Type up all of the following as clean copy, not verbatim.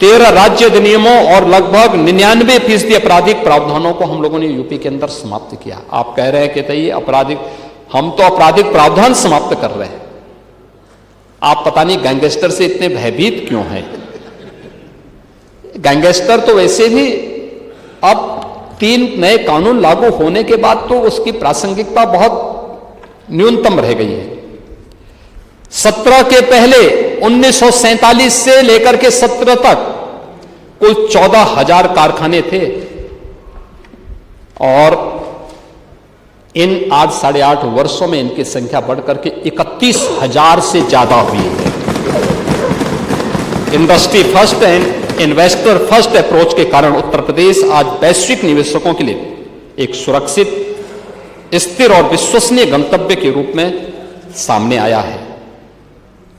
13 राज्य अधिनियमों और लगभग 99% आपराधिक प्रावधानों को हम लोगों ने यूपी के अंदर समाप्त किया। आप कह रहे हैं कि ये आपराधिक, हम तो आपराधिक प्रावधान समाप्त कर रहे हैं। आप पता नहीं गैंगस्टर से इतने भयभीत क्यों हैं। गैंगस्टर तो वैसे भी अब 3 नए कानून लागू होने के बाद तो उसकी प्रासंगिकता बहुत न्यूनतम रह गई है। 17 के पहले 1947 से लेकर के 17 तक कुल 14,000 कारखाने थे और इन आज 8.5 वर्षों में इनकी संख्या बढ़कर के 31,000 से ज्यादा हुई है। Industry first and investor first approach के कारण उत्तर प्रदेश आज वैश्विक निवेशकों के लिए एक सुरक्षित, स्थिर और विश्वसनीय गंतव्य के रूप में सामने आया है।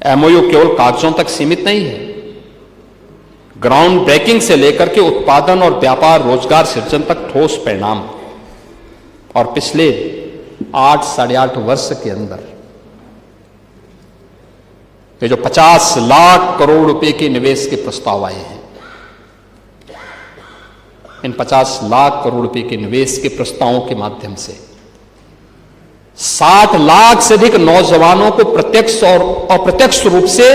एमओयू केवल कागजों तक सीमित नहीं है। ग्राउंड ब्रेकिंग से लेकर के उत्पादन और व्यापार रोजगार सृजन तक ठोस परिणाम, और पिछले 8-8.5 वर्ष के अंदर ये जो 50 लाख करोड़ रुपए के निवेश के प्रस्ताव आए हैं, इन 50 लाख करोड़ रुपए के निवेश के प्रस्तावों के माध्यम से 60 लाख से अधिक नौजवानों को प्रत्यक्ष और अप्रत्यक्ष रूप से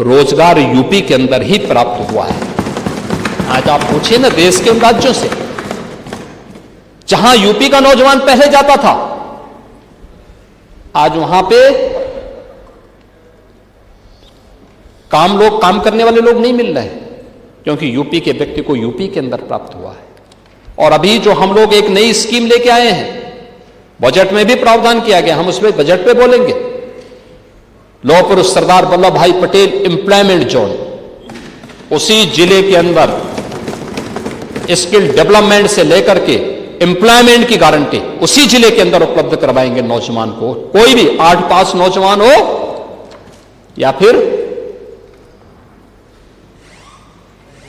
रोजगार यूपी के अंदर ही प्राप्त हुआ है। आज आप पूछिए ना देश के उन राज्यों से जहां यूपी का नौजवान पहले जाता था, आज वहां पे काम करने वाले लोग नहीं मिल रहे हैं, क्योंकि यूपी के व्यक्ति को यूपी के अंदर प्राप्त हुआ है। और अभी जो हम लोग एक नई स्कीम लेके आए हैं, बजट में भी प्रावधान किया गया, हम उसमें बजट पे बोलेंगे। लौह पुरुष सरदार वल्लभ भाई पटेल एम्प्लॉयमेंट जोन, उसी जिले के अंदर स्किल डेवलपमेंट से लेकर के एम्प्लॉयमेंट की गारंटी उसी जिले के अंदर उपलब्ध करवाएंगे नौजवान को। कोई भी 8 पास नौजवान हो या फिर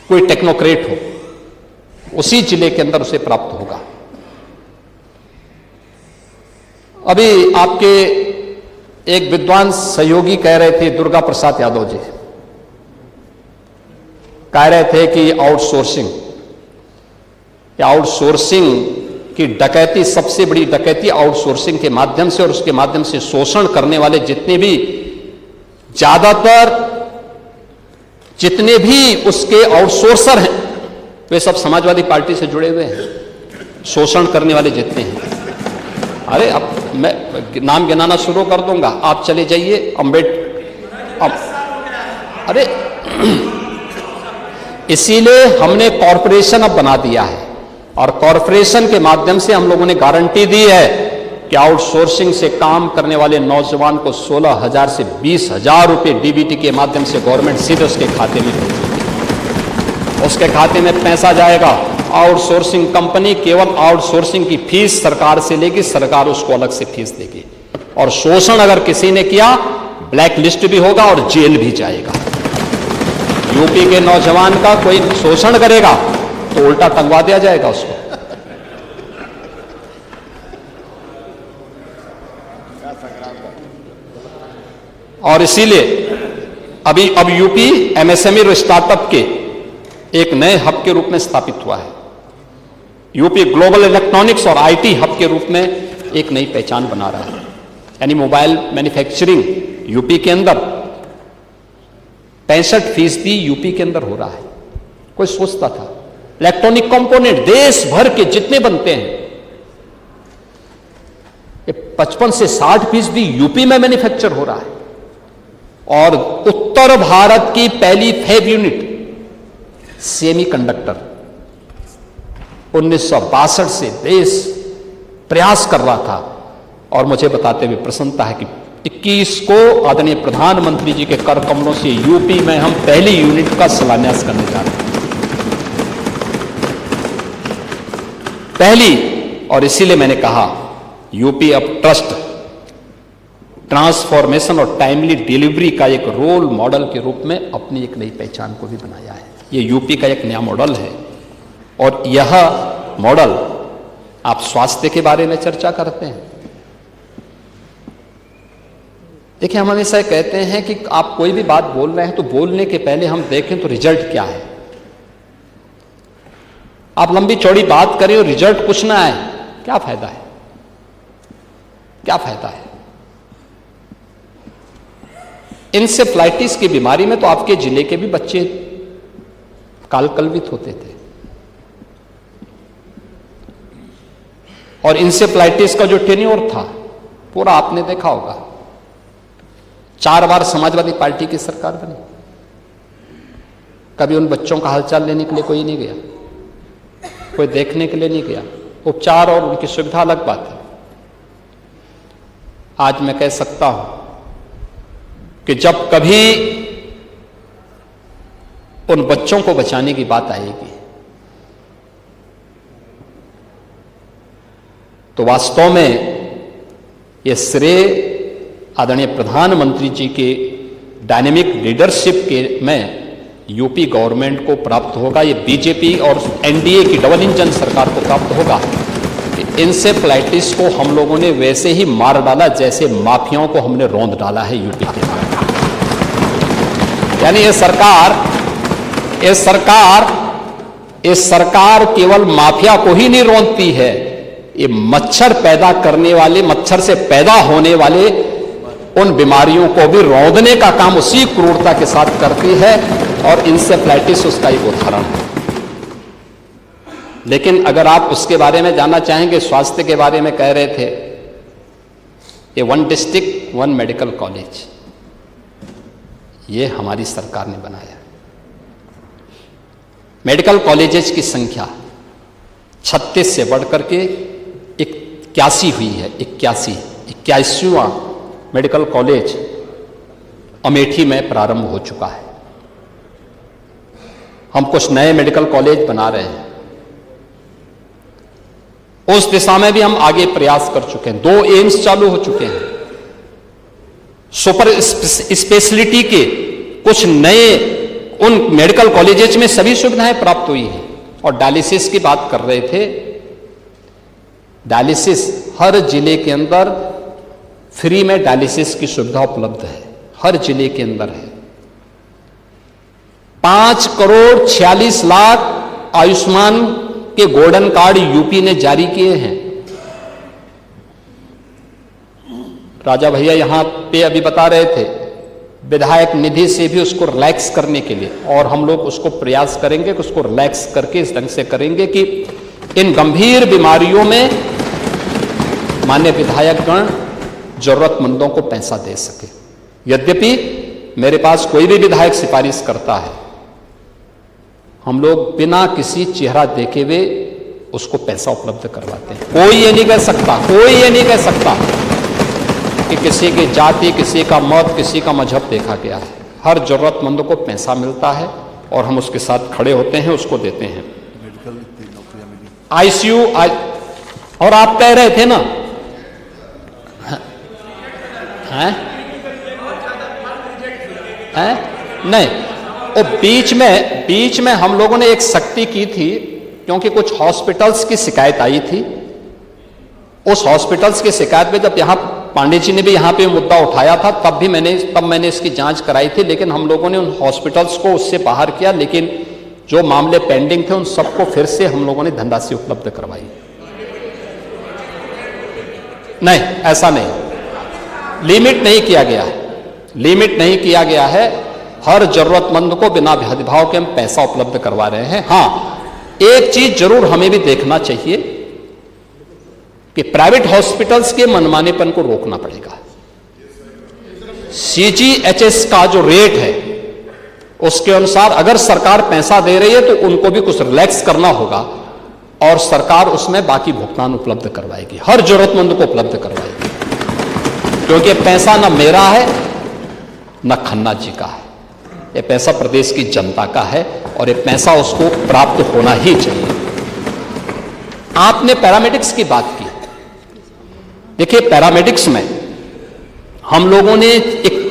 कोई टेक्नोक्रेट हो, उसी जिले के अंदर उसे प्राप्त होगा। अभी आपके एक विद्वान सहयोगी कह रहे थे, दुर्गा प्रसाद यादव जी कह रहे थे कि आउटसोर्सिंग की डकैती, सबसे बड़ी डकैती आउटसोर्सिंग के माध्यम से और उसके माध्यम से शोषण करने वाले जितने भी उसके आउटसोर्सर हैं, वे सब समाजवादी पार्टी से जुड़े हुए हैं। शोषण करने वाले जितने हैं, अरे अब मैं नाम गिनाना शुरू कर दूंगा, आप चले जाइए अरे इसीलिए हमने कॉरपोरेशन अब बना दिया है, और कॉरपोरेशन के माध्यम से हम लोगों ने गारंटी दी है कि आउटसोर्सिंग से काम करने वाले नौजवान को 16,000 से 20,000 रुपए डीबीटी के माध्यम से गवर्नमेंट सीधे उसके खाते में भेजेगी। उसके खाते में पैसा जाएगा। आउटसोर्सिंग कंपनी केवल आउटसोर्सिंग की फीस सरकार से लेगी, सरकार उसको अलग से फीस देगी। और शोषण अगर किसी ने किया, ब्लैक लिस्ट भी होगा और जेल भी जाएगा। यूपी के नौजवान का कोई शोषण करेगा तो उल्टा टंगवा दिया जाएगा उसको। और इसीलिए अब यूपी एमएसएमई और स्टार्टअप के एक नए हब के रूप में स्थापित हुआ है। यूपी ग्लोबल इलेक्ट्रॉनिक्स और आईटी हब के रूप में एक नई पहचान बना रहा है। यानी मोबाइल मैन्युफैक्चरिंग यूपी के अंदर 65% यूपी के अंदर हो रहा है। कोई सोचता था इलेक्ट्रॉनिक कंपोनेंट देश भर के जितने बनते हैं, ये 55 से 60% यूपी में मैन्युफैक्चर हो रहा है। और उत्तर भारत की पहली फैब यूनिट सेमीकंडक्टर 1962 से देश प्रयास कर रहा था। और मुझे बताते हुए प्रसन्नता है कि 21 को आदरणीय प्रधानमंत्री जी के कर कमलों से यूपी में हम पहली यूनिट का शिलान्यास करने जा रहे हैं, पहली। और इसीलिए मैंने कहा यूपी अब ट्रस्ट, ट्रांसफॉर्मेशन और टाइमली डिलीवरी का एक रोल मॉडल के रूप में अपनी एक नई पहचान को भी बनाया है। ये यूपी का एक नया मॉडल है। और यह मॉडल, आप स्वास्थ्य के बारे में चर्चा करते हैं। देखिए, हम हमेशा कहते हैं कि आप कोई भी बात बोल रहे हैं तो बोलने के पहले हम देखें तो रिजल्ट क्या है। आप लंबी चौड़ी बात करें और रिजल्ट कुछ ना आए, क्या फायदा है? क्या फायदा है? इंसेफ्लाइटिस की बीमारी में तो आपके जिले के भी बच्चे कालकलवित होते थे। और इंसेफ्लाइटिस का जो टेन्योर था पूरा आपने देखा होगा। 4 बार समाजवादी पार्टी की सरकार बनी, कभी उन बच्चों का हालचाल लेने के लिए कोई नहीं गया, कोई देखने के लिए नहीं गया। उपचार और उनकी सुविधा अलग बात है। आज मैं कह सकता हूं कि जब कभी उन बच्चों को बचाने की बात आएगी तो वास्तव में यह श्रेय आदरणीय प्रधानमंत्री जी के डायनेमिक लीडरशिप के में यूपी गवर्नमेंट को प्राप्त होगा। ये बीजेपी और एनडीए की डबल इंजन सरकार को प्राप्त होगा कि इंसेफ्लाइटिस को हम लोगों ने वैसे ही मार डाला जैसे माफियाओं को हमने रौंद डाला है यूपी के। यानी ये सरकार केवल माफिया को ही नहीं रौंदती है, ये मच्छर पैदा करने वाले, मच्छर से पैदा होने वाले उन बीमारियों को भी रौंदने का काम उसी क्रूरता के साथ करती है। और इंसेफ्लाइटिस उसका एक उदाहरण है। लेकिन अगर आप उसके बारे में जानना चाहेंगे, स्वास्थ्य के बारे में कह रहे थे, ये 1 डिस्ट्रिक्ट 1 मेडिकल कॉलेज ये हमारी सरकार ने बनाया। मेडिकल कॉलेजेस की संख्या 36 से बढ़कर के 81 हुई है। 81वां मेडिकल कॉलेज अमेठी में प्रारंभ हो चुका है। हम कुछ नए मेडिकल कॉलेज बना रहे हैं, उस दिशा में भी हम आगे प्रयास कर चुके हैं। 2 एम्स चालू हो चुके हैं। सुपर स्पेशलिटी के कुछ नए उन मेडिकल कॉलेजेस में सभी सुविधाएं प्राप्त हुई हैं। और डायलिसिस की बात कर रहे थे, डायलिसिस हर जिले के अंदर फ्री में डायलिसिस की सुविधा उपलब्ध है, हर जिले के अंदर है। 5,46,00,000 आयुष्मान के गोल्डन कार्ड यूपी ने जारी किए हैं। राजा भैया यहां पे अभी बता रहे थे, विधायक निधि से भी उसको रिलैक्स करने के लिए, और हम लोग उसको प्रयास करेंगे कि उसको रिलैक्स करके इस ढंग से करेंगे कि इन गंभीर बीमारियों में माननीय विधायकगण जरूरतमंदों को पैसा दे सके। यद्यपि मेरे पास कोई भी विधायक सिफारिश करता है, हम लोग बिना किसी चेहरा देखे हुए उसको पैसा उपलब्ध करवाते हैं। कोई ये नहीं कह सकता कि किसी की जाति, किसी का मत, किसी का मजहब देखा गया है। हर जरूरतमंद को पैसा मिलता है और हम उसके साथ खड़े होते हैं, उसको देते हैं। आईसीयू और आप कह रहे थे ना, नहीं, और बीच में हम लोगों ने एक सख्ती की थी, क्योंकि कुछ हॉस्पिटल्स की शिकायत आई थी। उस हॉस्पिटल्स की शिकायत में जब यहां पांडे जी ने भी यहां पे मुद्दा उठाया था, तब मैंने इसकी जांच कराई थी। लेकिन हम लोगों ने उन हॉस्पिटल्स को उससे बाहर किया, लेकिन जो मामले पेंडिंग थे उन सबको फिर से हम लोगों ने धनराशि उपलब्ध करवाई। नहीं, ऐसा नहीं, लिमिट नहीं किया गया है। हर जरूरतमंद को बिना भेदभाव के हम पैसा उपलब्ध करवा रहे हैं। हां, एक चीज जरूर हमें भी देखना चाहिए कि प्राइवेट हॉस्पिटल्स के मनमानेपन को रोकना पड़ेगा। CGHS का जो रेट है उसके अनुसार अगर सरकार पैसा दे रही है तो उनको भी कुछ रिलैक्स करना होगा, और सरकार उसमें बाकी भुगतान उपलब्ध करवाएगी, हर जरूरतमंद को उपलब्ध करवाएगी। क्योंकि पैसा न मेरा है न खन्ना जी का है, ये पैसा प्रदेश की जनता का है और ये पैसा उसको प्राप्त होना ही चाहिए। आपने पैरामेडिक्स की बात की। देखिए, पैरामेडिक्स में हम लोगों ने एक